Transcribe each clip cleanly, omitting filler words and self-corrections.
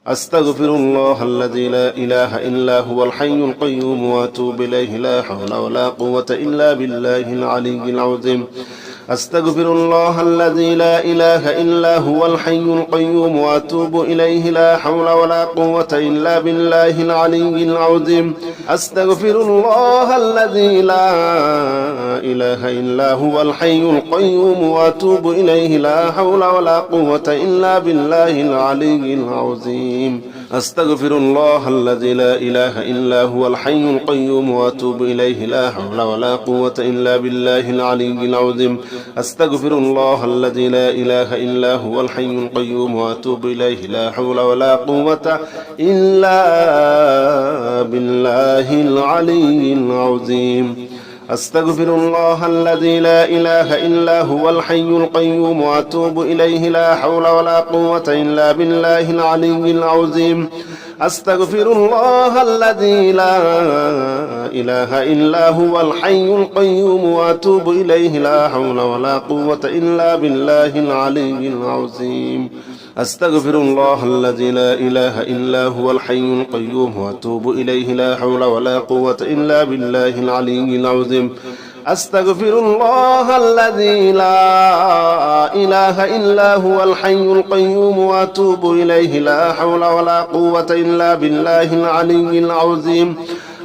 أستغفر الله الذي لا إله إلا هو الحي القيوم وأتوب إليه لا حول ولا قوة إلا بالله العلي العظيم أستغفر الله الذي لا إله إلا هو الحي القيوم وأتوب إليه لا حول ولا قوة إلا بالله العلي العظيم أستغفر الله الذي لا إله إلا هو الحي القيوم وأتوب إليه لا حول ولا قوة إلا بالله العلي العظيم أستغفر الله الذي لا إله إلا هو الحي القيوم وأتوب إليه لا حول ولا قوة إلا بالله العلي العظيم أستغفر الله الذي لا إله إلا هو الحي القيوم وأتوب إليه لا حول ولا قوة إلا بالله العلي العظيم أستغفر الله الذي لا إله إلا هو الحي القيوم وأتوب إليه لا حول ولا قوة إلا بالله العلي العظيم أستغفر الله الذي لا إله إلا هو الحي القيوم وأتوب إليه لا حول ولا قوة إلا بالله العلي العظيم أستغفر الله الذي لا إله إلا هو الحي القيوم وأتوب إليه لا حول ولا قوة إلا بالله العلي العظيم أستغفر الله الذي لا إله إلا هو الحي القيوم وأتوب إليه لا حول ولا قوة إلا بالله العلي العظيم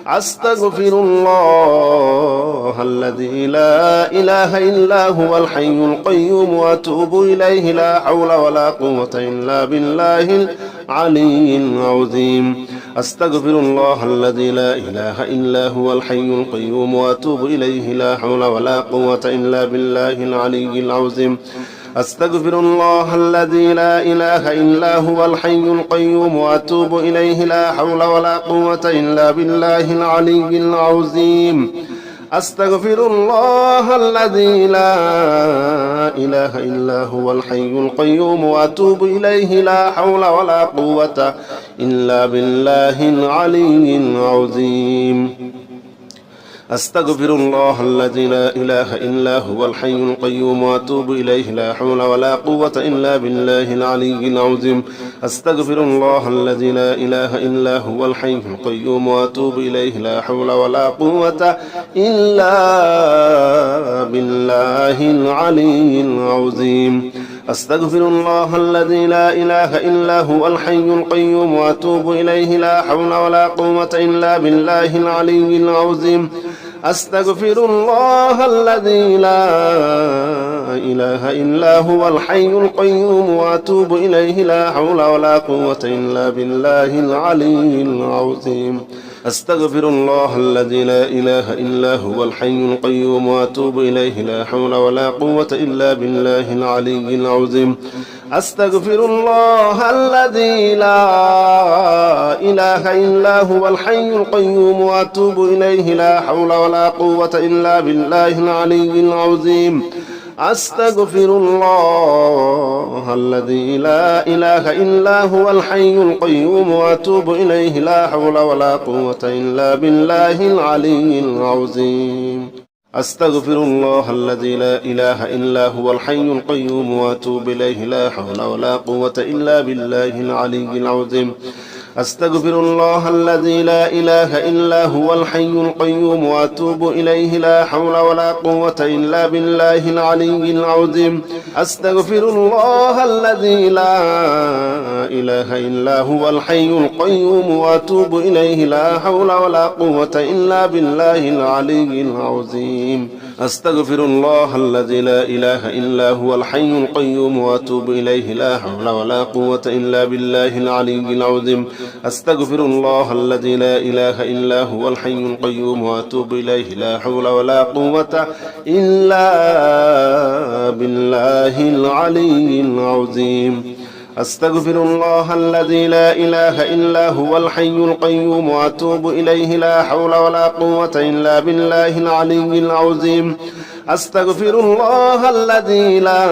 أستغفر الله الذي لا إله إلا هو الحي القيوم وأتوب إليه لا حول ولا قوة إلا بالله العلي العظيم أستغفر الله الذي لا إله إلا هو الحي القيوم وأتوب إليه لا حول ولا قوة إلا بالله العلي العظيم أستغفر الله الذي لا إله إلا هو الحي القيوم وأتوب إليه لا حول ولا قوة إلا بالله العلي العظيم أستغفر الله الذي لا إله إلا هو الحي القيوم وأتوب إليه لا حول ولا قوة إلا بالله العلي العظيم أستغفر الله الذي لا إله إلا هو الحي القيوم وأتوب إليه لا حول ولا قوة إلا بالله العلي العظيم أستغفر الله الذي لا إله إلا هو الحي القيوم وأتوب إليه لا حول ولا قوة إلا بالله العلي العظيم أستغفر الله الذي لا إله إلا هو الحي القيوم وأتوب إليه لا حول ولا قوة إلا بالله العلي العظيم أستغفر الله الذي لا إله إلا هو الحي القيوم وأتوب إليه لا حول ولا قوة إلا بالله العلي العظيم أستغفر الله الذي لا إله إلا هو الحي القيوم وأتوب إليه لا حول ولا قوة إلا بالله العلي العظيم أستغفر الله الذي لا إله إلا هو الحي القيوم وأتوب إليه لا حول ولا قوة إلا بالله العلي العظيم أستغفر الله الذي لا إله إلا هو الحي القيوم وأتوب إليه لا حول ولا قوة إلا بالله العلي العظيم أستغفر الله الذي لا إله إلا هو الحي القيوم وأتوب إليه لا حول ولا قوة إلا بالله العلي العظيم أستغفر الله الذي لا إله إلا هو الحي القيوم وأتوب إليه لا حول ولا قوة إلا بالله العلي العظيم أستغفر الله الذي لا إله إلا هو الحي القيوم وأتوب إليه لا حول ولا قوة إلا بالله العلي العظيم أستغفر الله الذي لا إله إلا هو الحي القيوم وأتوب إليه لا حول ولا قوة إلا بالله العلي العظيم أستغفر الله الذي لا إله إلا هو الحي القيوم وأتوب إليه لا حول ولا قوة إلا بالله العلي العظيم أستغفر الله الذي لا إله إلا هو الحي القيوم وأتوب إليه لا حول ولا قوة إلا بالله العلي العظيم أستغفر الله الذي لا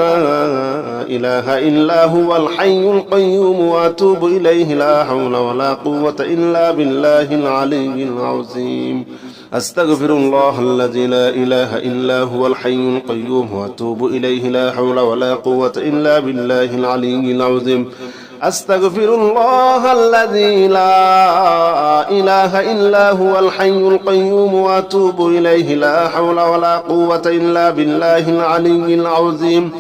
إله إلا هو الحي القيوم وأتوب إليه لا حول ولا قوة إلا بالله العلي العظيم أستغفر الله الذي لا إله إلا هو الحي القيوم وأتوب إليه لا حول ولا قوة إلا بالله العلي العظيم أستغفر الله الذي لا إله إلا هو الحي القيوم وأتوب إليه لا حول ولا قوة إلا بالله العلي العظيم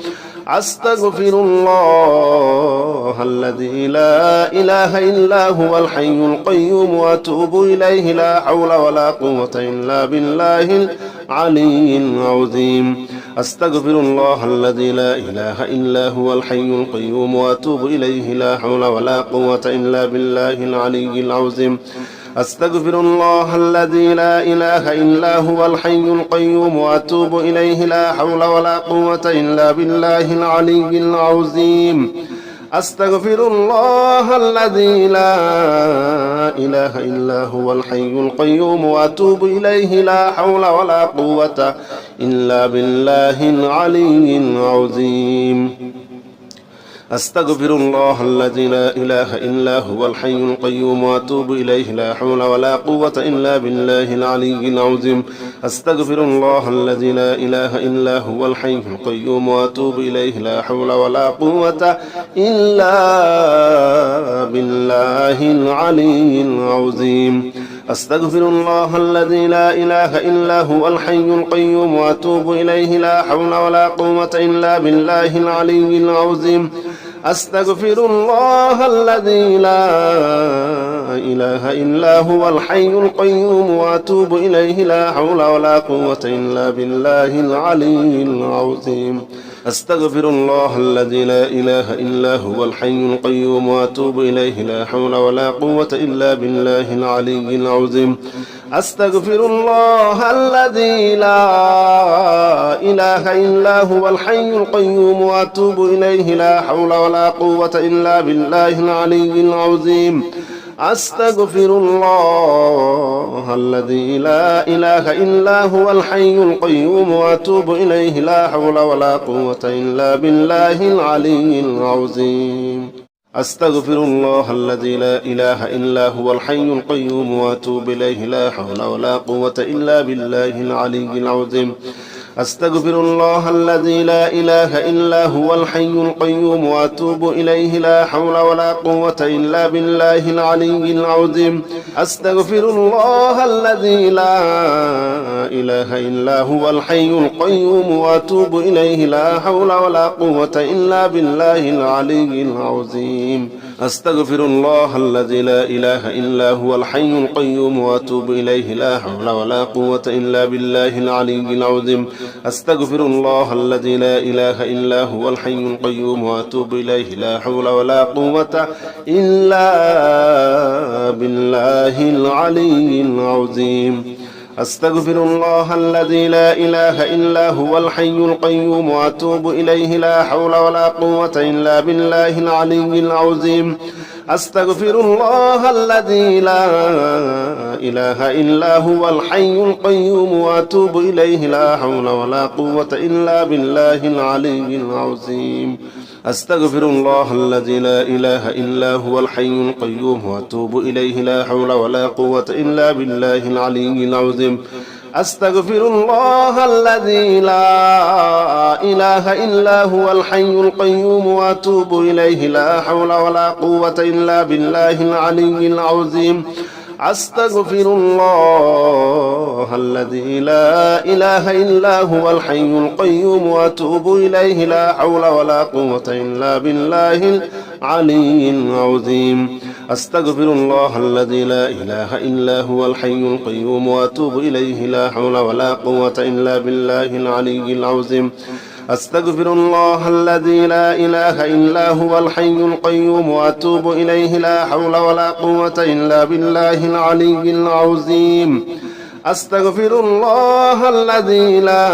أستغفر الله الذي لا إله إلا هو الحي القيوم وأتوب إليه لا حول ولا قوة إلا بالله العلي العظيم أستغفر الله الذي لا إله إلا هو الحي القيوم وأتوب إليه لا حول ولا قوة إلا بالله العلي العظيم أستغفر الله الذي لا إله إلا هو الحي القيوم وأتوب إليه لا حول ولا قوة إلا بالله العلي العظيم أستغفر الله الذي لا إله إلا هو الحي القيوم وأتوب إليه لا حول ولا قوة إلا بالله العلي العظيم أستغفر الله الذي لا إله إلا هو الحي القيوم وأتوب إليه لا حول ولا قوة إلا بالله العلي العظيم أستغفر الله الذي لا إله إلا هو الحي القيوم وأتوب إليه لا حول ولا قوة إلا بالله العلي العظيم أستغفر الله الذي لا إله إلا هو الحي القيوم وأتوب إليه لا حول ولا قوة إلا بالله العلي العظيم أستغفر الله الذي لا إله إلا هو الحي القيوم وأتوب إليه لا حول ولا قوة إلا بالله العلي العظيم أستغفر الله الذي لا إله إلا هو الحي القيوم وأتوب إليه لا حول ولا قوة إلا بالله العلي العظيم أستغفر الله الذي لا إله إلا هو الحي القيوم وأتوب إليه لا حول ولا قوة إلا بالله العلي العظيم أستغفر الله الذي لا إله إلا هو الحي القيوم وأتوب إليه لا حول ولا قوة إلا بالله العلي العظيم أستغفر الله الذي لا إله إلا هو الحي القيوم وأتوب إليه لا حول ولا قوة إلا بالله العلي العظيم أستغفر الله الذي لا إله إلا هو الحي القيوم وأتوب إليه لا حول ولا قوة إلا بالله العلي العظيم أستغفر الله الذي لا إله إلا هو الحي القيوم وأتوب إليه لا حول ولا قوة إلا بالله العلي العظيم أستغفر الله الذي لا إله إلا هو الحي القيوم وأتوب إليه لا حول ولا قوة إلا بالله العلي العظيم أستغفر الله الذي لا إله إلا هو الحي القيوم وأتوب إليه لا حول ولا قوة إلا بالله العلي العظيم أستغفر الله الذي لا إله إلا هو الحي القيوم وأتوب إليه لا حول ولا قوة إلا بالله العلي العظيم أستغفر الله الذي لا إله إلا هو الحي القيوم وأتوب إليه لا حول ولا قوة إلا بالله العلي العظيم أستغفر الله الذي لا إله إلا هو الحي القيوم وأتوب إليه لا حول ولا قوة إلا بالله العلي العظيم أستغفر الله الذي لا إله إلا هو الحي القيوم وأتوب إليه لا حول ولا قوة إلا بالله العلي العظيم أستغفر الله الذي لا إله إلا هو الحي القيوم وأتوب إليه لا حول ولا قوة إلا بالله العلي العظيم أستغفر الله الذي لا إله إلا هو الحي القيوم وأتوب إليه لا حول ولا قوة إلا بالله العلي العظيم أستغفر الله الذي لا إله إلا هو الحي القيوم وأتوب إليه لا حول ولا قوة إلا بالله العلي العظيم أستغفر الله الذي لا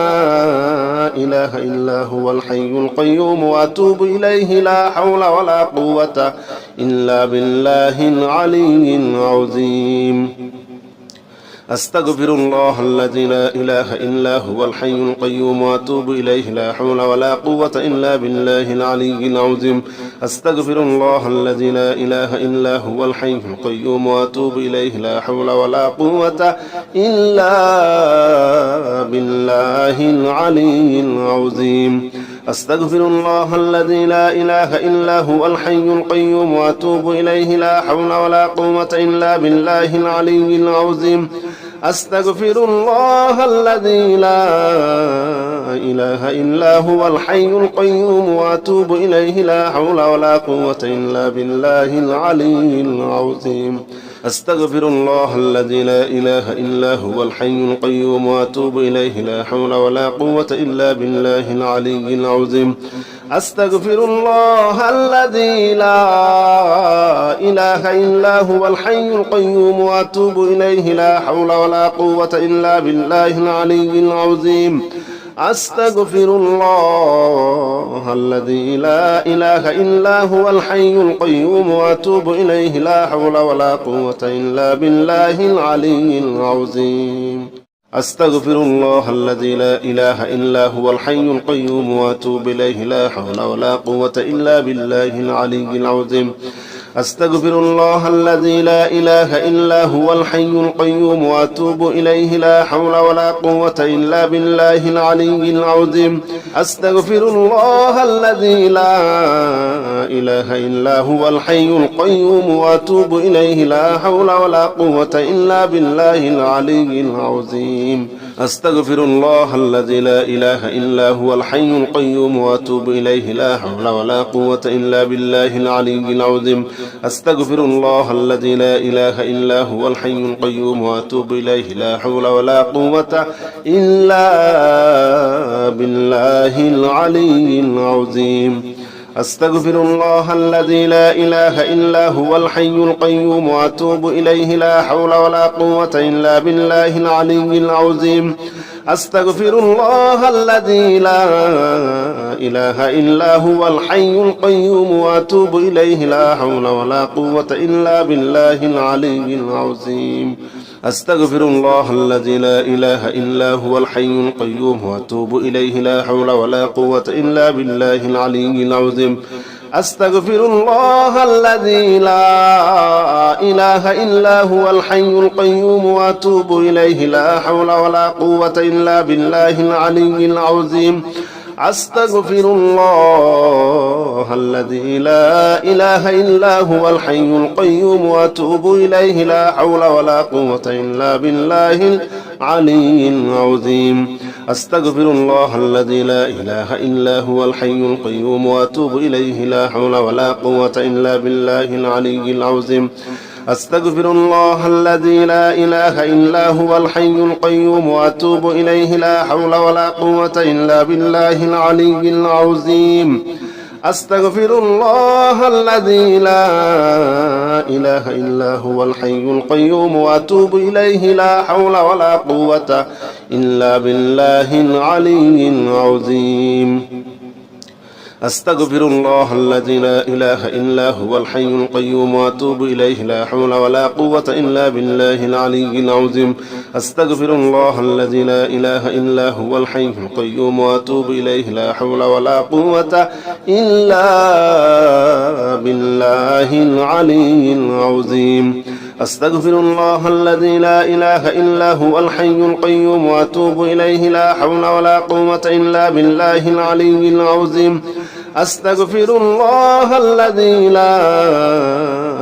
إله إلا هو الحي القيوم وأتوب إليه لا حول ولا قوة إلا بالله العلي العظيم أستغفر الله الذي لا إله إلا هو الحي القيوم وأتوب إليه لا حول ولا قوة إلا بالله العلي العظيم أستغفر الله الذي لا إله إلا هو الحي القيوم وأتوب إليه لا حول ولا قوة إلا بالله العلي العظيم أستغفر الله الذي لا إله إلا هو الحي القيوم وأتوب إليه لا حول ولا قوة إلا بالله العلي العظيم أستغفر الله الذي لا إله إلا هو الحي القيوم وأتوب إليه لا حول ولا قوة إلا بالله العلي العظيم أستغفر الله الذي لا إله إلا هو الحي القيوم وأتوب إليه لا حول ولا قوة إلا بالله العلي العظيم أستغفر الله الذي لا إله إلا هو الحي القيوم وأتوب إليه لا حول ولا قوة إلا بالله العلي العظيم أستغفر الله الذي لا إله إلا هو الحي القيوم وأتوب إليه لا حول ولا قوة إلا بالله العلي العظيم أستغفر الله الذي لا إله إلا هو الحي القيوم وأتوب إليه لا حول ولا قوة إلا بالله العلي العظيم أستغفر الله الذي لا إله إلا هو الحي القيوم وأتوب إليه لا حول ولا قوة إلا بالله العلي العظيم أستغفر الله الذي لا إله إلا هو الحي القيوم وأتوب إليه لا حول ولا قوة إلا بالله العلي العظيم أستغفر الله الذي لا إله إلا هو الحي القيوم وأتوب إليه لا حول ولا قوة إلا بالله العلي العظيم أستغفر الله الذي لا إله إلا هو الحي القيوم وأتوب إليه لا حول ولا قوة إلا بالله العلي العظيم أستغفر الله الذي لا إله إلا هو الحي القيوم وأتوب إليه لا حول ولا قوة إلا بالله العلي العظيم أستغفر الله الذي لا إله إلا هو الحي القيوم وأتوب إليه لا حول ولا قوة إلا بالله العلي العظيم أستغفر الله الذي لا إله إلا هو الحي القيوم وأتوب إليه لا حول ولا قوة إلا بالله العلي العظيم أستغفر الله الذي لا إله إلا هو الحي القيوم وأتوب إليه لا حول ولا قوة إلا بالله العلي العظيم أستغفر الله الذي لا إله إلا هو الحي القيوم وأتوب إليه لا حول ولا قوة إلا بالله العلي العظيم أستغفر الله الذي لا إله إلا هو الحي القيوم وأتوب إليه لا حول ولا قوة إلا بالله العلي العظيم أستغفر الله الذي لا إله إلا هو الحي القيوم وأتوب إليه لا حول ولا قوة إلا بالله العلي العظيم أستغفر الله الذي لا إله إلا هو الحي القيوم وأتوب إليه لا حول ولا قوة إلا بالله العلي العظيم أستغفر الله الذي لا إله إلا هو الحي القيوم وأتوب إليه لا حول ولا قوة إلا بالله العلي العظيم أستغفر الله الذي لا إله إلا هو الحي القيوم وأتوب إليه لا حول ولا قوة إلا بالله العلي العظيم أستغفر الله الذي لا إله إلا هو الحي القيوم وأتوب إليه لا حول ولا قوة إلا بالله العلي العظيم أستغفر الله الذي لا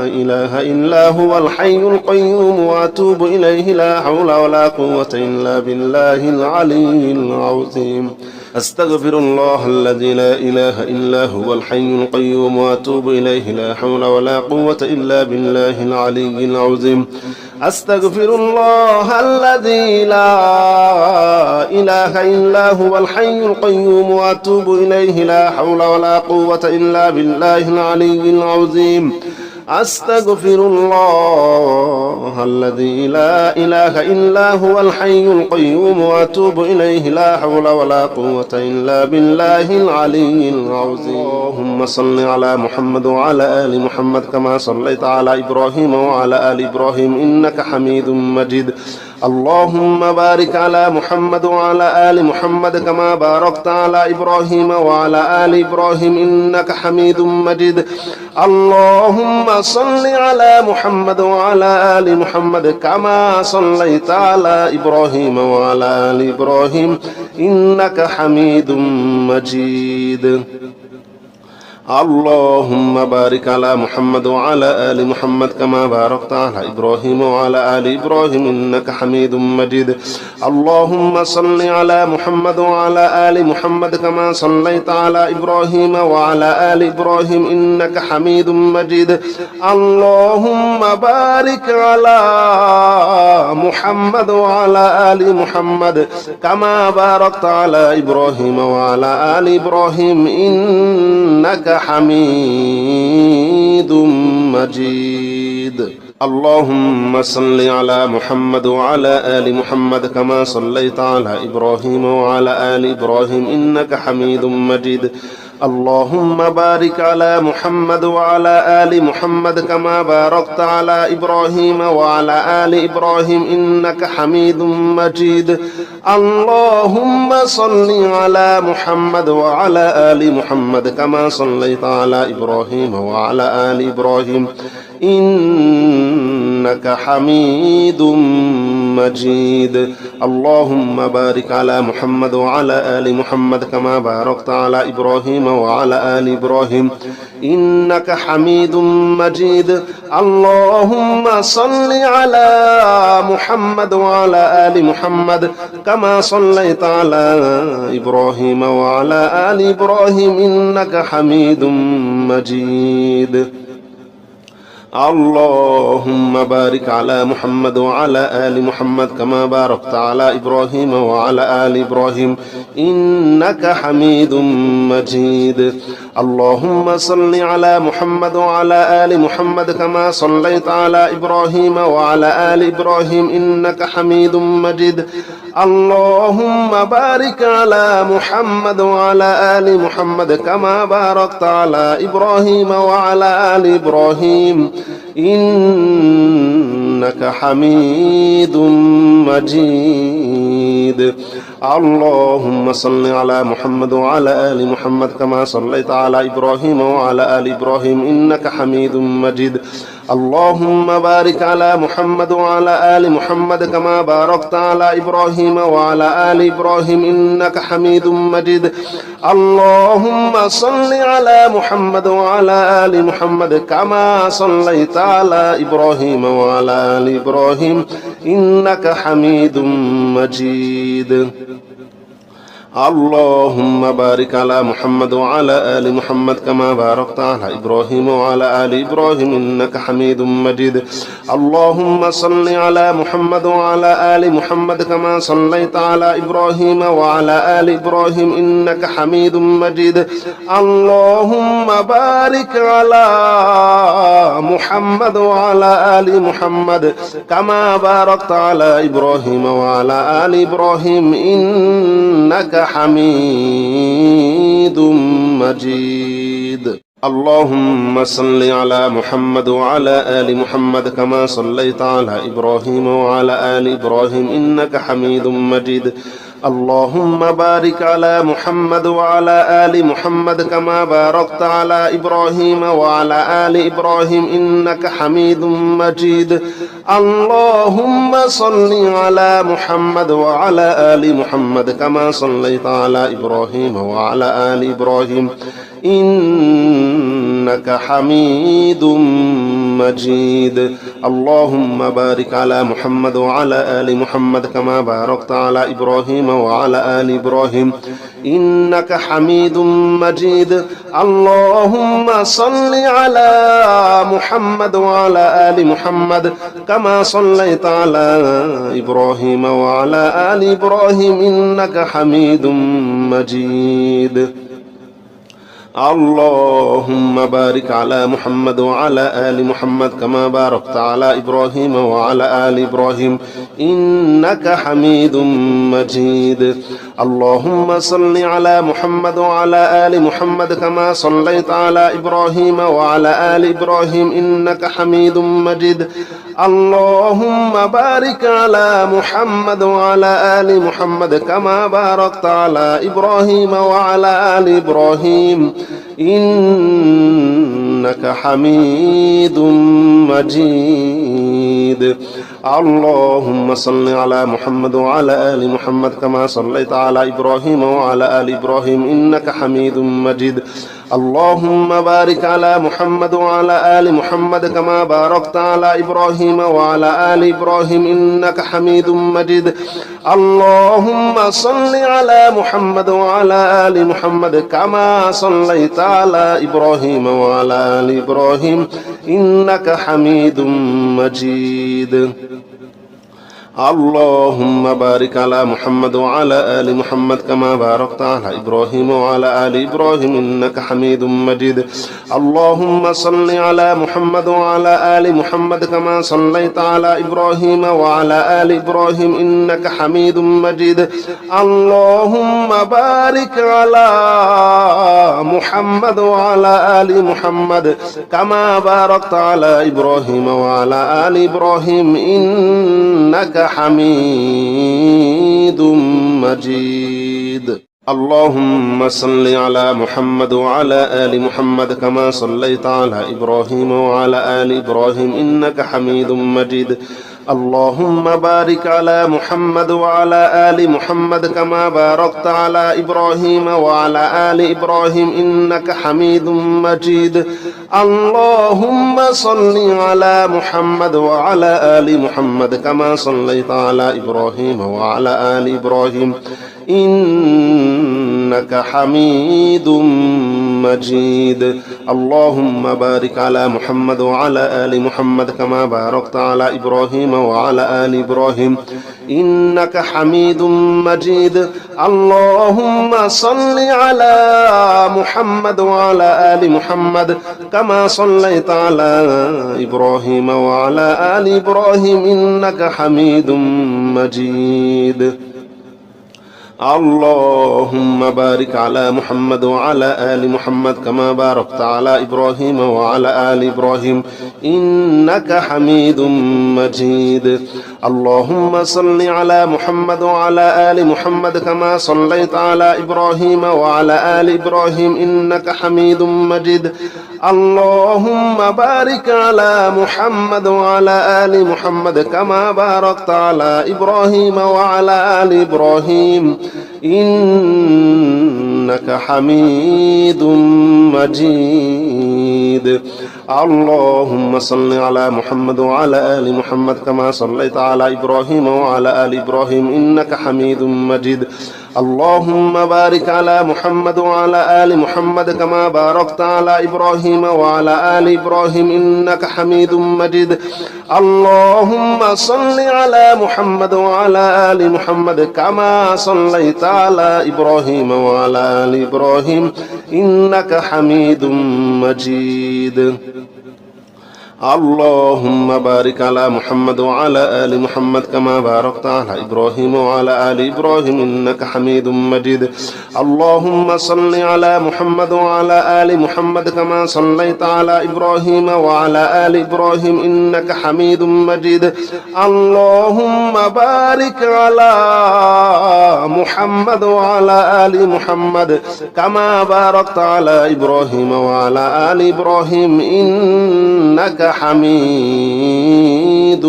إله إلا هو الحي القيوم وأتوب إليه لا حول ولا قوة إلا بالله العلي العظيم أستغفر الله الذي لا إله إلا هو الحي القيوم وأتوب إليه لا حول ولا قوة إلا بالله العلي العظيم أستغفر الله الذي لا إله إلا هو الحي القيوم وأتوب إليه لا حول ولا قوة إلا بالله العلي العظيم أستغفر الله الذي لا إله إلا هو الحي القيوم وأتوب إليه لا حول ولا قوة إلا بالله العلي العظيم اللهم صل على محمد وعلى آل محمد كما صليت على إبراهيم وعلى آل إبراهيم إنك حميد مجيد اللهم بارك على محمد وعلى آل محمد كما باركت على إبراهيم وعلى آل إبراهيم إنك حميد مجيد. اللهم صل على محمد وعلى آل محمد كما صليت على إبراهيم وعلى آل إبراهيم إنك حميد مجيد. اللهم بارك على محمد وعلى آل محمد كما باركت على إبراهيم وعلى آل إبراهيم إنك حميد مجيد. اللهم صل على محمد وعلى آل محمد كما صليت على إبراهيم وعلى آل إبراهيم إنك حميد مجيد. اللهم بارك على محمد وعلى آل محمد كما باركت على إبراهيم وعلى آل إبراهيم إنك حميد مجيد. اللهم صل على محمد وعلى آل محمد كما صليت على إبراهيم وعلى آل إبراهيم إنك حميد مجيد. اللهم بارك على محمد وعلى آل محمد كما باركت على إبراهيم وعلى آل إبراهيم إنك حميد مجيد. اللهم صل على محمد وعلى آل محمد كما صليت على إبراهيم وعلى آل إبراهيم إنك حميد مجيد. اللهم بارك على محمد وعلى آل محمد كما باركت على إبراهيم وعلى آل إبراهيم إنك حميد مجيد. اللهم صل على محمد وعلى آل محمد كما صليت على إبراهيم وعلى آل إبراهيم إنك حميد مجيد. اللهم بارك على محمد وعلى آل محمد كما باركت على إبراهيم وعلى آل إبراهيم إنك حميد مجيد. اللهم صل على محمد وعلى آل محمد كما صليت على إبراهيم وعلى آل إبراهيم إنك حميد مجيد. اللهم بارك على محمد وعلى آل محمد كما باركت على إبراهيم وعلى آل إبراهيم إنك حميد مجيد. اللهم صل على محمد وعلى آل محمد كما صليت على إبراهيم وعلى آل إبراهيم إنك حميد مجيد. اللهم بارك على محمد وعلى آل محمد كما باركت على إبراهيم وعلى آل إبراهيم إنك حميد مجيد. اللهم صل على محمد وعلى آل محمد كما صليت على إبراهيم وعلى آل إبراهيم إنك حميد مجيد. اللهم بارك على محمد وعلى آل محمد كما باركت على إبراهيم وعلى آل إبراهيم إنك حميد مجيد. اللهم صل على محمد وعلى آل محمد كما صليت على إبراهيم وعلى آل إبراهيم إنك حميد مجيد. اللهم بارك على محمد وعلى آل محمد كما باركت على إبراهيم وعلى آل إبراهيم إنك حميد مجيد. اللهم صل على محمد وعلى آل محمد كما صليت على إبراهيم وعلى آل إبراهيم إنك حميد مجيد. اللهم بارك على محمد وعلى آل محمد كما باركت على إبراهيم وعلى آل إبراهيم إنك حميد مجيد. اللهم صل على محمد وعلى آل محمد كما صليت على إبراهيم وعلى آل إبراهيم إنك حميد مجيد. اللهم بارك على محمد وعلى آل محمد كما باركت على إبراهيم وعلى آل إبراهيم إنك حميد مجيد. اللهم صل على محمد وعلى آل محمد كما صليت على إبراهيم وعلى آل إبراهيم إنك حميد مجيد. اللهم بارك على محمد وعلى آل محمد كما باركت على إبراهيم وعلى آل إبراهيم إنك حميد مجيد. اللهم صل على محمد وعلى آل محمد كما صليت على إبراهيم وعلى آل إبراهيم إنك حميد مجيد. اللهم بارك على محمد وعلى آل محمد كما باركت على إبراهيم وعلى آل إبراهيم إنك حميد مجيد. اللهم صل على محمد وعلى آل محمد كما صليت على إبراهيم وعلى آل إبراهيم إنك حميد مجيد. اللهم بارك على محمد وعلى آل محمد كما باركت على إبراهيم وعلى آل إبراهيم إنك حميد مجيد. اللهم صل على محمد وعلى آل محمد كما صليت على إبراهيم وعلى آل إبراهيم إنك حميد مجيد. اللهم بارك على محمد وعلى آل محمد كما باركت على إبراهيم وعلى آل إبراهيم إنك حميد مجيد. اللهم صل على محمد وعلى آل محمد كما صليت على إبراهيم وعلى آل إبراهيم إنك حميد مجيد. اللهم بارك على محمد وعلى آل محمد كما باركت على إبراهيم وعلى آل إبراهيم إنك حميد مجيد. اللهم صل على محمد وعلى آل محمد كما صليت على إبراهيم وعلى آل إبراهيم إنك حميد مجيد. اللهم بارك على محمد وعلى آل محمد كما باركت على إبراهيم وعلى آل إبراهيم إنك حميد مجيد. اللهم صل على محمد وعلى آل محمد كما صليت على إبراهيم وعلى آل إبراهيم إنك حميد مجيد. اللهم بارك على محمد وعلى آل محمد كما باركت على إبراهيم وعلى آل إبراهيم إنك حميد مجيد. اللهم صل على محمد وعلى آل محمد كما صليت على إبراهيم وعلى آل إبراهيم إنك حميد مجيد. اللهم بارك على محمد وعلى آل محمد كما باركت على إبراهيم وعلى آل إبراهيم إنك حميد مجيد. اللهم صل على محمد وعلى آل محمد كما صليت على إبراهيم وعلى آل إبراهيم إنك حميد مجيد. اللهم بارك على محمد وعلى آل محمد كما باركت على إبراهيم وعلى آل إبراهيم إنك حميد مجيد. اللهم صل على محمد وعلى آل محمد كما صليت على إبراهيم وعلى آل إبراهيم إنك حميد مجيد. اللهم بارك على محمد وعلى آل محمد كما باركت على إبراهيم وعلى آل إبراهيم إنك حميد مجيد. اللهم صل على محمد وعلى آل محمد كما صليت على إبراهيم وعلى آل إبراهيم إنك حميد مجيد. اللهم بارك على محمد وعلى آل محمد كما باركت على إبراهيم وعلى آل إبراهيم إنك حميد مجيد. اللهم صل على محمد وعلى آل محمد كما صليت على إبراهيم وعلى آل إبراهيم إنك حميد مجيد. اللهم بارك على محمد وعلى آل محمد كما باركت على إبراهيم وعلى آل إبراهيم إنك حميد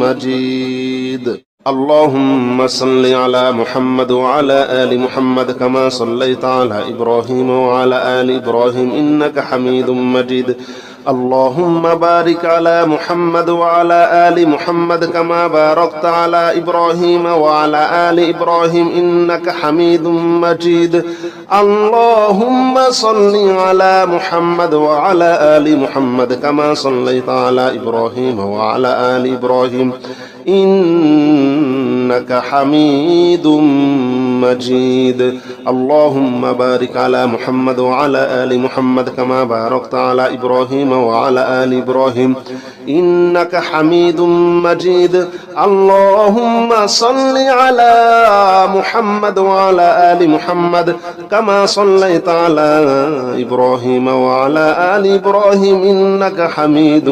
مجيد. اللهم صل على محمد وعلى آل محمد كما صليت على إبراهيم وعلى آل إبراهيم إنك حميد مجيد. اللهم بارك على محمد وعلى آل محمد كما باركت على إبراهيم وعلى آل إبراهيم إنك حميد مجيد. اللهم صل على محمد وعلى آل محمد كما صليت على إبراهيم وعلى آل إبراهيم إنك حميد مجيد. اللهم بارك على محمد وعلى آل محمد كما باركت على إبراهيم وعلى آل إبراهيم إنك حميد مجيد اللهم صل على محمد وعلى آل محمد كما صليت على إبراهيم وعلى آل إبراهيم إنك حميد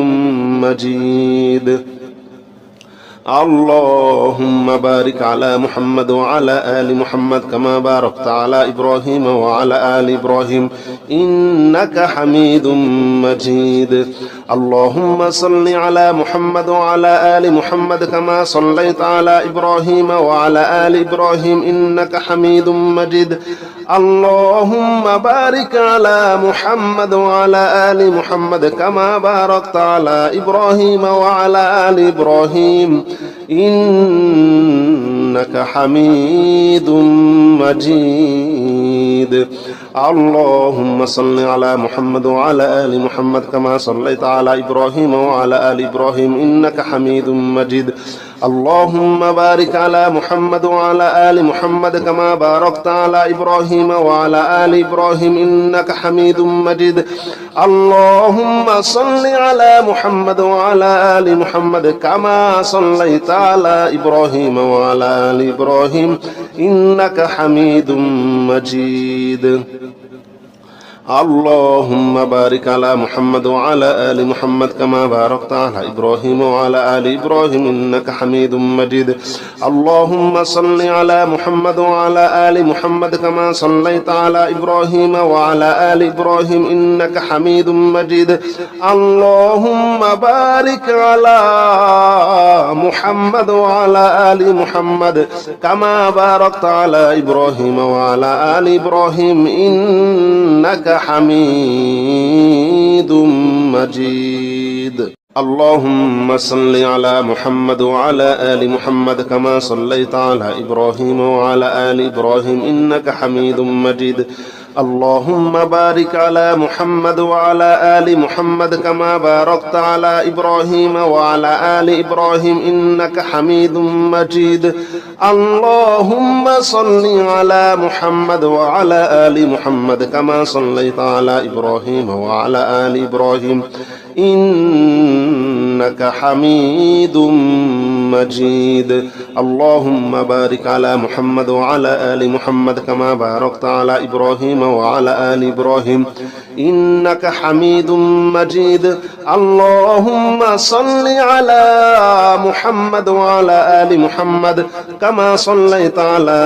مجيد اللهم بارك على محمد وعلى آل محمد كما باركت على إبراهيم وعلى آل إبراهيم إنك حميد مجيد اللهم صل على محمد وعلى آل محمد كما صليت على إبراهيم وعلى آل إبراهيم إنك حميد مجيد اللهم بارك على محمد وعلى آل محمد كما باركت على إبراهيم وعلى آل إبراهيم إنك حميد مجيد اللهم صل على محمد وعلى آل محمد كما صليت على إبراهيم وعلى آل إبراهيم إنك حميد مجيد اللهم بارك على محمد وعلى آل محمد كما باركت على إبراهيم وعلى آل إبراهيم إنك حميد مجيد اللهم صل على محمد وعلى آل محمد كما صليت على إبراهيم وعلى آل إبراهيم إنك حميد مجيد اللهم بارك على محمد وعلى آل محمد كما باركت على إبراهيم وعلى آل إبراهيم إنك حميد مجيد اللهم صل على محمد وعلى آل محمد كما صليت على إبراهيم وعلى آل إبراهيم إنك حميد مجيد اللهم بارك على محمد وعلى آل محمد كما باركت على إبراهيم وعلى آل إبراهيم إنك حميد مجيد اللهم صل على محمد وعلى آل محمد كما صليت على إبراهيم وعلى آل إبراهيم إنك حميد مجيد اللهم بارك على محمد وعلى آل محمد كما باركت على إبراهيم وعلى آل إبراهيم إنك حميد مجيد اللهم صل على محمد وعلى آل محمد كما صليت على إبراهيم وعلى آل إبراهيم إنك حميد مجيد اللهم بارك على محمد وعلى آل محمد كما باركت على إبراهيم وعلى آل إبراهيم إنك حميد مجيد اللهم صل على محمد وعلى آل محمد كما صليت على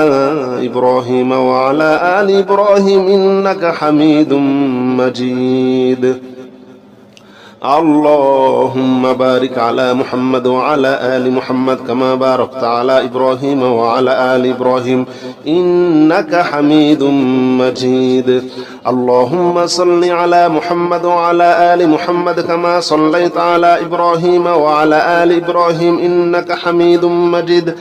إبراهيم وعلى آل إبراهيم إنك حميد مجيد اللهم بارك على محمد وعلى آل محمد كما باركت على إبراهيم وعلى آل إبراهيم إنك حميد مجيد اللهم صل على محمد وعلى آل محمد كما صليت على إبراهيم وعلى آل إبراهيم إنك حميد مجيد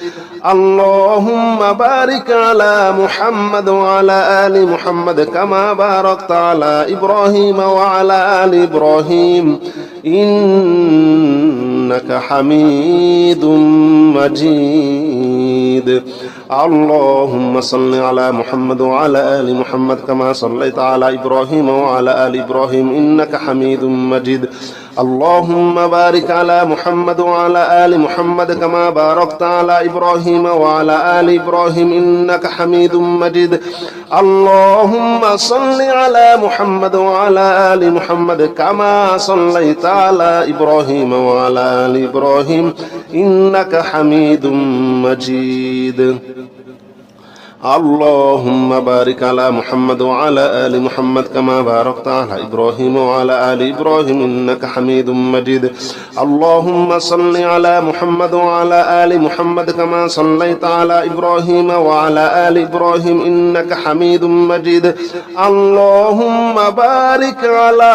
اللهم بارك على محمد وعلى آل محمد كما باركت على إبراهيم وعلى آل إبراهيم إنك حميد مجيد اللهم صل على محمد وعلى آل محمد كما صليت على إبراهيم وعلى آل إبراهيم إنك حميد مجيد اللهم بارك على محمد وعلى آل محمد كما باركت على إبراهيم وعلى آل إبراهيم إنك حميد مجيد اللهم صل على محمد وعلى آل محمد كما صليت على إبراهيم وعلى آل إبراهيم إنك حميد مجيد اللهم بارك على محمد وعلى آل محمد كما باركت على إبراهيم وعلى آل إبراهيم إنك حميد مجيد اللهم صل على محمد وعلى آل محمد كما صليت على إبراهيم وعلى آل إبراهيم إنك حميد مجيد اللهم بارك على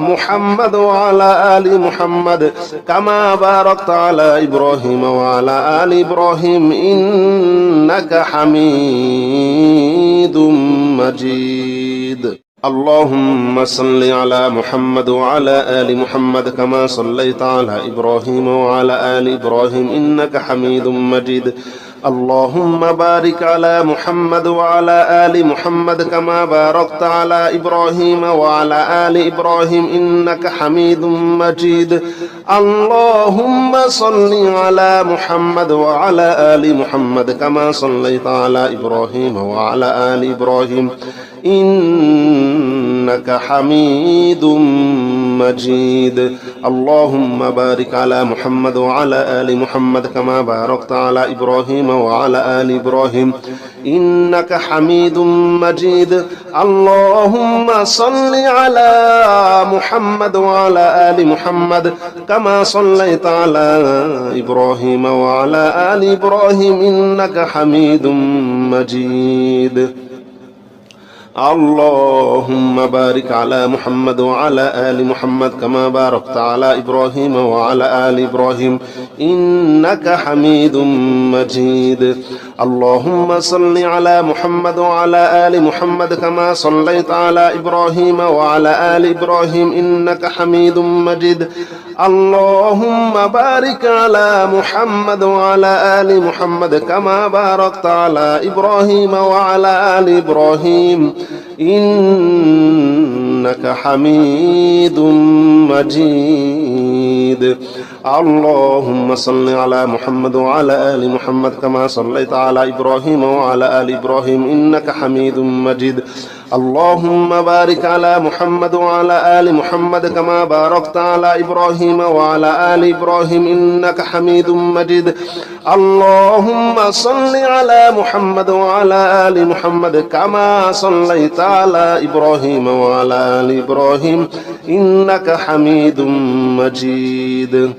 محمد وعلى آل محمد كما باركت على إبراهيم وعلى آل إبراهيم إنك حميد مجيد اللهم صل على محمد وعلى آل محمد كما صليت على إبراهيم وعلى آل إبراهيم إنك حميد مجيد اللهم بارك على محمد وعلى آل محمد كما باركت على إبراهيم وعلى آل إبراهيم إنك حميد مجيد اللهم صل على محمد وعلى آل محمد كما صليت على إبراهيم وعلى آل إبراهيم إنك حميد مجيد اللهم بارك على محمد وعلى آل محمد كما باركت على إبراهيم وعلى آل إبراهيم إنك حميد مجيد اللهم صل على محمد وعلى آل محمد كما صليت على إبراهيم وعلى آل إبراهيم إنك حميد مجيد اللهم بارك على محمد وعلى آل محمد كما باركت على إبراهيم وعلى آل إبراهيم إنك حميد مجيد اللهم صل على محمد وعلى آل محمد كما صليت على إبراهيم وعلى آل إبراهيم إنك حميد مجيد اللهم بارك على محمد وعلى آل محمد كما باركت على إبراهيم وعلى آل إبراهيم إنك حميد مجيد اللهم صل على محمد وعلى آل محمد كما صليت على إبراهيم وعلى آل إبراهيم إنك حميد مجيد اللهم بارك على محمد وعلى آل محمد كما باركت على إبراهيم وعلى آل إبراهيم إنك حميد مجيد اللهم صل على محمد وعلى آل محمد كما صليت على إبراهيم وعلى آل إبراهيم إنك حميد مجيد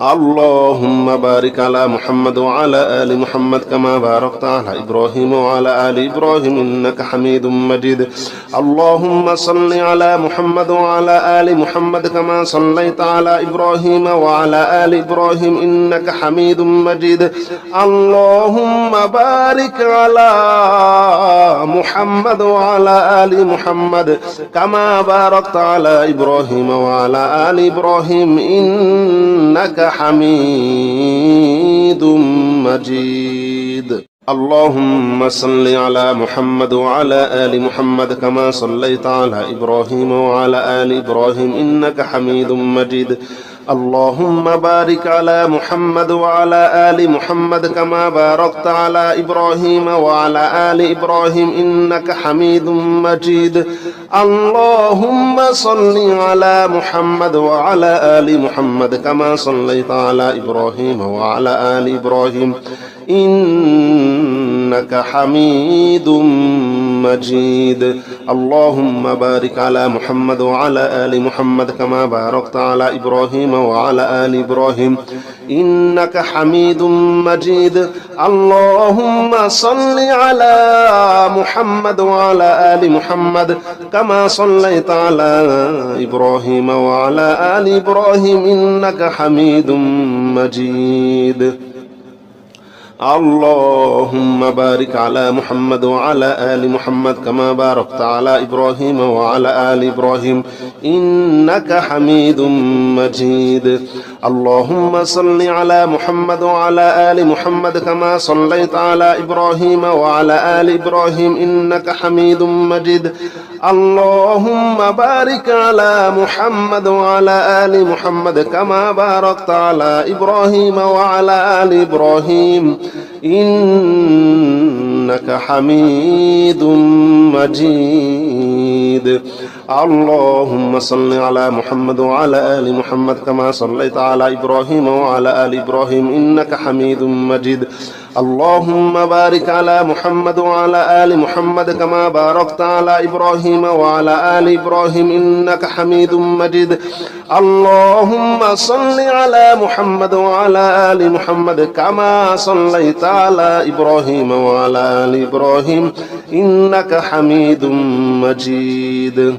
اللهم بارك على محمد وعلى آل محمد كما باركت على إبراهيم وعلى آل إبراهيم إنك حميد مجيد اللهم صل على محمد وعلى آل محمد كما صليت على إبراهيم وعلى آل إبراهيم إنك حميد مجيد اللهم بارك على محمد وعلى آل محمد كما باركت على إبراهيم وعلى آل إبراهيم إنك حميد مجيد اللهم صل على محمد وعلى آل محمد كما صليت على إبراهيم وعلى آل إبراهيم إنك حميد مجيد اللهم بارك على محمد وعلى آل محمد كما باركت على إبراهيم وعلى آل إبراهيم إنك حميد مجيد اللهم صل على محمد وعلى آل محمد كما صليت على إبراهيم وعلى آل إبراهيم إنك حميد مجيد اللهم بارك على محمد وعلى آل محمد كما باركت على إبراهيم وعلى آل إبراهيم إنك حميد مجيد اللهم صل على محمد وعلى آل محمد كما صليت على إبراهيم وعلى آل إبراهيم إنك حميد مجيد اللهم بارك على محمد وعلى آل محمد كما باركت على إبراهيم وعلى آل إبراهيم إنك حميد مجيد اللهم صل على محمد وعلى آل محمد كما صليت على إبراهيم وعلى آل إبراهيم إنك حميد مجيد اللهم بارك على محمد وعلى آل محمد كما باركت على إبراهيم وعلى آل إبراهيم إنك حميد مجيد اللهم صل على محمد وعلى آل محمد كما صليت على إبراهيم وعلى آل إبراهيم إنك حميد مجيد اللهم بارك على محمد وعلى آل محمد كما باركت على إبراهيم وعلى آل إبراهيم إنك حميد مجيد اللهم صل على محمد وعلى آل محمد كما صليت على إبراهيم وعلى آل إبراهيم إنك حميد مجيد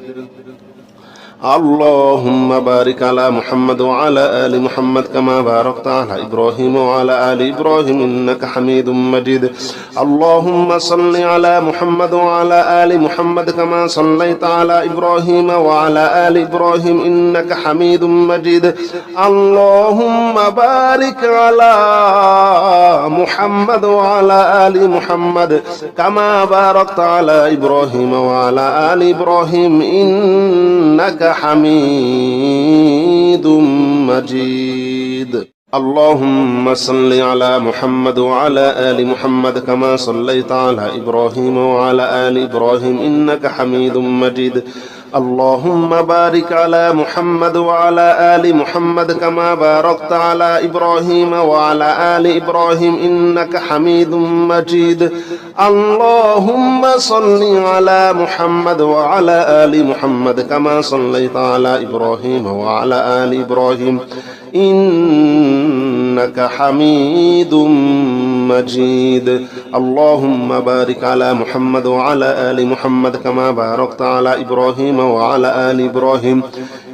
اللهم بارك على محمد وعلى آل محمد كما باركت على إبراهيم وعلى آل إبراهيم إنك حميد مجيد. اللهم صل على محمد وعلى آل محمد كما صليت على إبراهيم وعلى آل إبراهيم إنك حميد مجيد. اللهم بارك على محمد وعلى آل محمد كما باركت على إبراهيم وعلى آل إبراهيم إنك حميد مجيد. اللهم صل على محمد وعلى آل محمد كما صليت على إبراهيم وعلى آل إبراهيم إنك حميد مجيد. اللهم بارك على محمد وعلى آل محمد كما باركت على إبراهيم وعلى آل إبراهيم إنك حميد مجيد. اللهم صل على محمد وعلى آل محمد كما صليت على إبراهيم وعلى آل إبراهيم إنك حميد مجيد. اللهم بارك على محمد وعلى آل محمد كما باركت على إبراهيم وعلى آل إبراهيم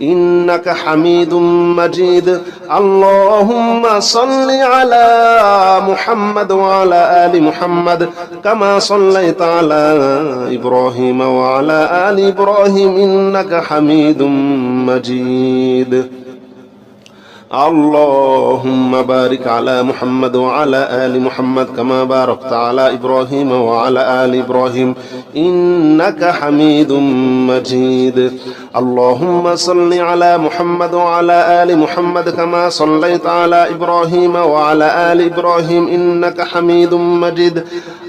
إنك حميد مجيد. اللهم صل على محمد وعلى آل محمد كما صليت على إبراهيم وعلى آل إبراهيم إنك حميد مجيد. اللهم بارك على محمد وعلى آل محمد كما باركت على إبراهيم وعلى آل إبراهيم إنك حميد مجيد. اللهم صل على محمد وعلى آل محمد كما صليت على إبراهيم وعلى آل إبراهيم إنك حميد مجيد.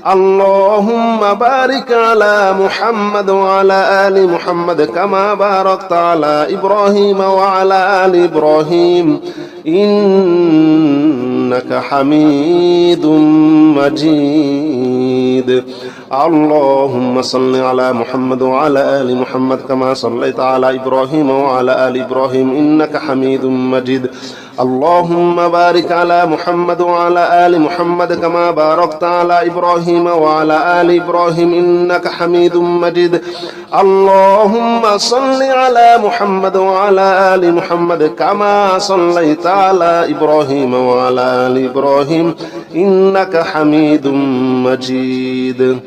اللهم بارك على محمد وعلى آل محمد كما باركت على إبراهيم وعلى آل إبراهيم إنك حميد مجيد. اللهم صل على محمد وعلى آل محمد كما صليت على إبراهيم وعلى آل إبراهيم إنك حميد مجيد. اللهم بارك على محمد وعلى آل محمد كما باركت على إبراهيم وعلى آل إبراهيم إنك حميد مجيد. اللهم صل على محمد وعلى آل محمد كما صليت على إبراهيم وعلى آل إبراهيم إنك حميد مجيد.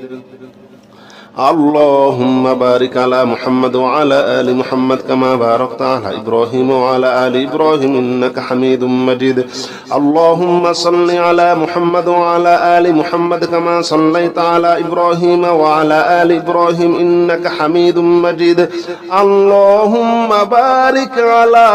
اللهم بارك على محمد وعلى آل محمد كما باركت على إبراهيم وعلى آل إبراهيم إنك حميد مجيد. اللهم صل على محمد وعلى آل محمد كما صليت على إبراهيم وعلى آل إبراهيم إنك حميد مجيد. اللهم بارك على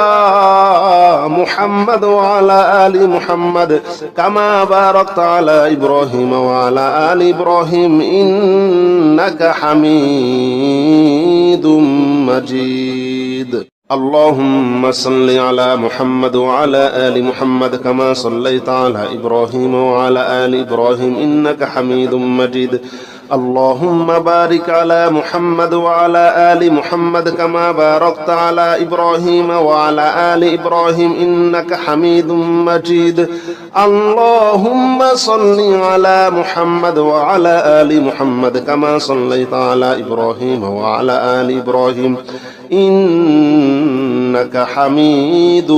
محمد وعلى آل محمد كما باركت على إبراهيم وعلى آل إبراهيم إنك حميد مجيد. اللهم صل على محمد وعلى آل محمد كما صليت على إبراهيم وعلى آل إبراهيم إنك حميد مجيد. اللهم بارك على محمد وعلى آل محمد كما باركت على إبراهيم وعلى آل إبراهيم إنك حميد مجيد. اللهم صل على محمد وعلى آل محمد كما صليت على إبراهيم وعلى آل إبراهيم إنك حميد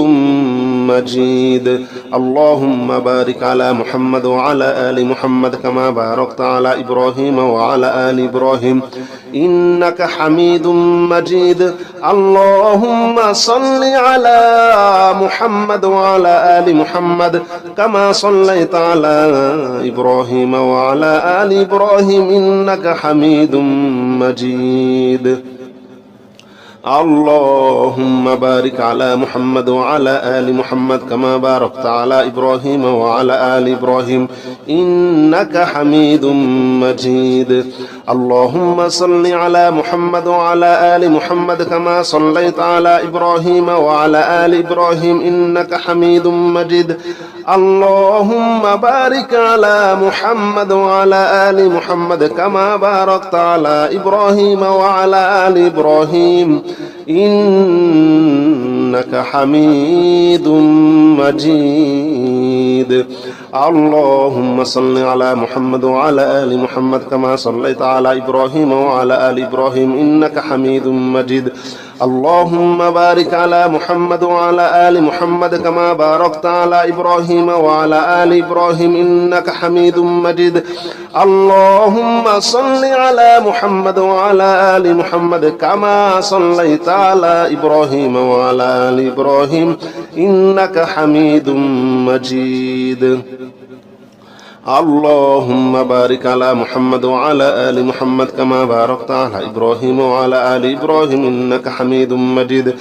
مجيد. اللهم بارك على محمد وعلى آل محمد كما باركت على إبراهيم وعلى آل إبراهيم إنك حميد مجيد. اللهم صل على محمد وعلى آل محمد كما صليت على إبراهيم وعلى آل إبراهيم إنك حميد مجيد. اللهم بارك على محمد وعلى آل محمد كما باركت على إبراهيم وعلى آل إبراهيم إنك حميد مجيد. اللهم صل على محمد وعلى آل محمد كما صليت على إبراهيم وعلى آل إبراهيم إنك حميد مجيد. اللهم بارك على محمد وعلى آل محمد كما باركت على إبراهيم وعلى آل إبراهيم إنك حميد مجيد. اللهم صل على محمد وعلى آل محمد كما صليت على إبراهيم وعلى آل إبراهيم إنك حميد مجيد. اللهم بارك على محمد وعلى آل محمد كما باركت على إبراهيم وعلى آل إبراهيم إنك حميد مجيد اللهم صل على محمد وعلى آل محمد كما صليت على إبراهيم وعلى آل إبراهيم إنك حميد مجيد اللهم بارك على محمد وعلى آل محمد كما باركت على إبراهيم وعلى آل إبراهيم إنك حميد مجيد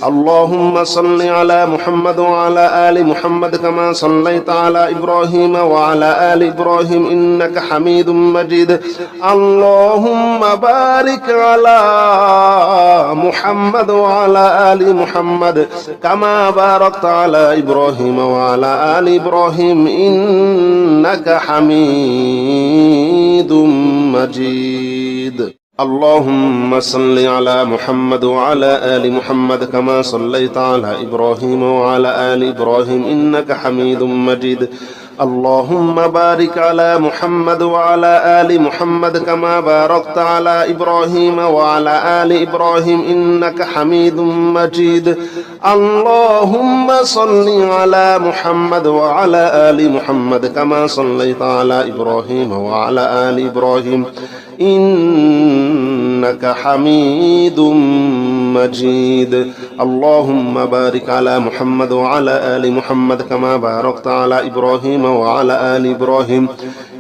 اللهم صل على محمد وعلى آل محمد كما صليت على إبراهيم وعلى آل إبراهيم إنك حميد مجيد اللهم بارك على محمد وعلى آل محمد كما باركت على إبراهيم وعلى آل إبراهيم إنك حميد مجيد اللهم صل على محمد وعلى آل محمد كما صليت على إبراهيم وعلى آل إبراهيم إنك حميد مجيد اللهم بارك على محمد وعلى آل محمد كما باركت على إبراهيم وعلى آل إبراهيم إنك حميد مجيد اللهم صل على محمد وعلى آل محمد كما صليت على إبراهيم وعلى آل إبراهيم إنك حميد مجيد اللهم بارك على محمد وعلى آل محمد كما باركت على إبراهيم وعلى آل إبراهيم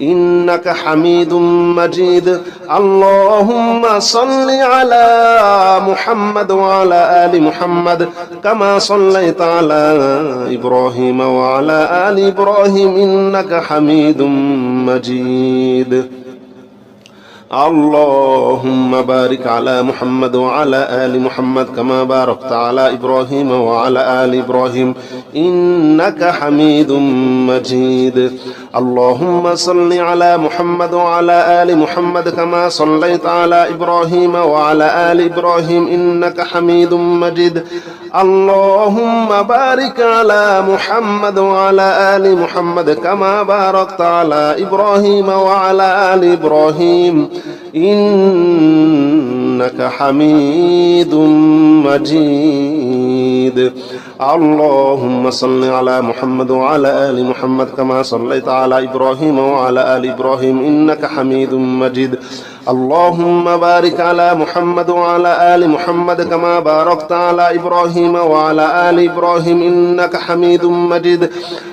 إنك حميد مجيد اللهم صل على محمد وعلى آل محمد كما صليت على إبراهيم وعلى آل إبراهيم إنك حميد مجيد اللهم بارك على محمد وعلى آل محمد كما باركت على إبراهيم وعلى آل إبراهيم إنك حميد مجيد اللهم صل على محمد وعلى آل محمد كما صليت على إبراهيم وعلى آل إبراهيم إنك حميد مجيد اللهم بارك على محمد وعلى آل محمد كما باركت على إبراهيم وعلى آل إبراهيم إنك حميد مجيد اللهم صل على محمد وعلى آل محمد كما صليت على إبراهيم وعلى آل إبراهيم إنك حميد مجيد اللهم بارك على محمد وعلى آل محمد كما باركت على إبراهيم وعلى آل إبراهيم إنك حميد مجيد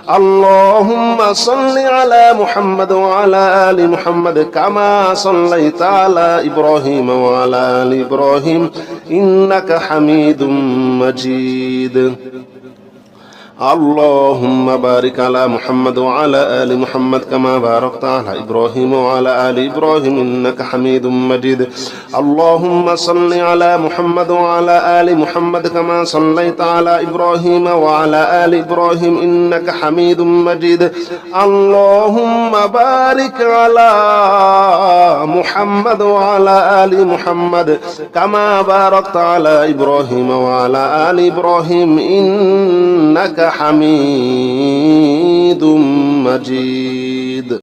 اللهم صل على محمد وعلى آل محمد كما صليت على إبراهيم وعلى آل إبراهيم إنك حميد مجيد اللهم بارك على محمد وعلى آل محمد كما باركت على إبراهيم وعلى آل إبراهيم إنك حميد مجيد اللهم صل على محمد وعلى آل محمد كما صليت على إبراهيم وعلى آل إبراهيم إنك حميد مجيد اللهم بارك على محمد وعلى آل محمد كما باركت على إبراهيم وعلى آل إبراهيم إنك حميد مجيد